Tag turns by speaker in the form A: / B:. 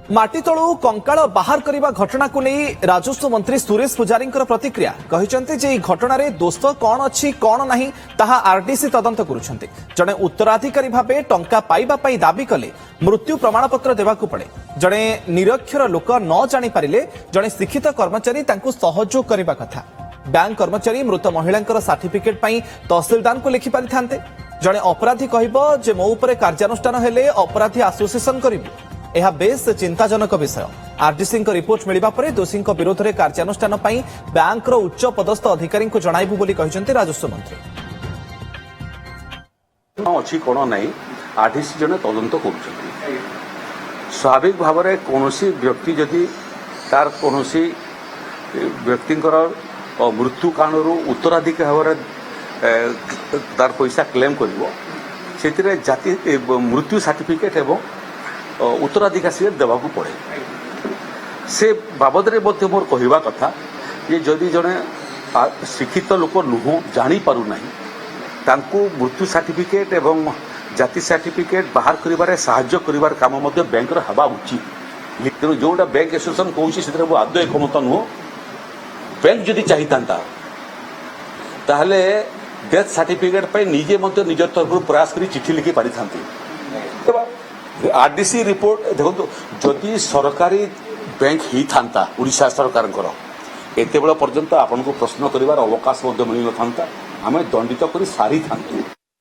A: माटी तलू कंकाल बाहर करने घटना को नहीं राजस्व मंत्री सुरेश पुजारी प्रतिक्रिया कहते जे घटना दोष कौन अच्छी कौन नहीं ताहा आरडीसी तदंत करुछन्ते। जड़े उत्तराधिकारी भावे टंका पाइबा दाबी कले मृत्यु प्रमाणपत्र देवाकू पड़े। जड़े निरक्षर लोक न जानी पारिले जड़े शिक्षित कर्मचारी तांकू सहयोग करबा कथा। बैंक कर्मचारी मृत महिला सर्टिफिकेट पई तहसीलदार को लिखि पारिथान्ते। जड़े अपराधी कहबो जे मो उपरे कार्यानुष्ठान हेले अपराधी एसोसिएशन करिबु। यह बेस चिंताजनक विषय। आरडीसी रिपोर्ट मिलवा पर दोषी विरोध में कार्यानुष्ठान बैंक उच्च पदस्थ अधिकारी को जणाइबु बोली कहिसेंते राजस्व मंत्री।
B: अच्छी कौन ना आरडीसी जने तदंत कर स्वाभाविक भाव में कौन व्यक्ति जदि तार कौन व्यक्तिंकर मृत्यु कारण उत्तराधिकारी भाव में तार पैसा क्लेम कर जाति मृत्यु सर्टिफिकेट एवं उत्तराधिकारी देवाकू पड़े। से बाबद मोर कहवा कथा ये जदि जड़े शिक्षित लोक नुह जानी पारु नहीं तांकू मृत्यु सर्टिफिकेट एवं जाति सर्टिफिकेट बाहर करिबारे सहाय्य करिबार काम मध्य बैंक हवा उचित। तेणु जोटा बैंक एसोसिएशन कहूँ आदौ एकमत नुह। बैंक जदि चाहिए ताहले डेथ सर्टिफिकेट निजे निज तरफ प्रयास कर चिठी लिखि पारि था। आरडीसी रिपोर्ट देखो जदि सरकारी बैंक ही था उड़ीसा सरकार एत पर्यंत आपन को प्रश्न कर अवकाश मिल न था आम दंडित कर सारी था।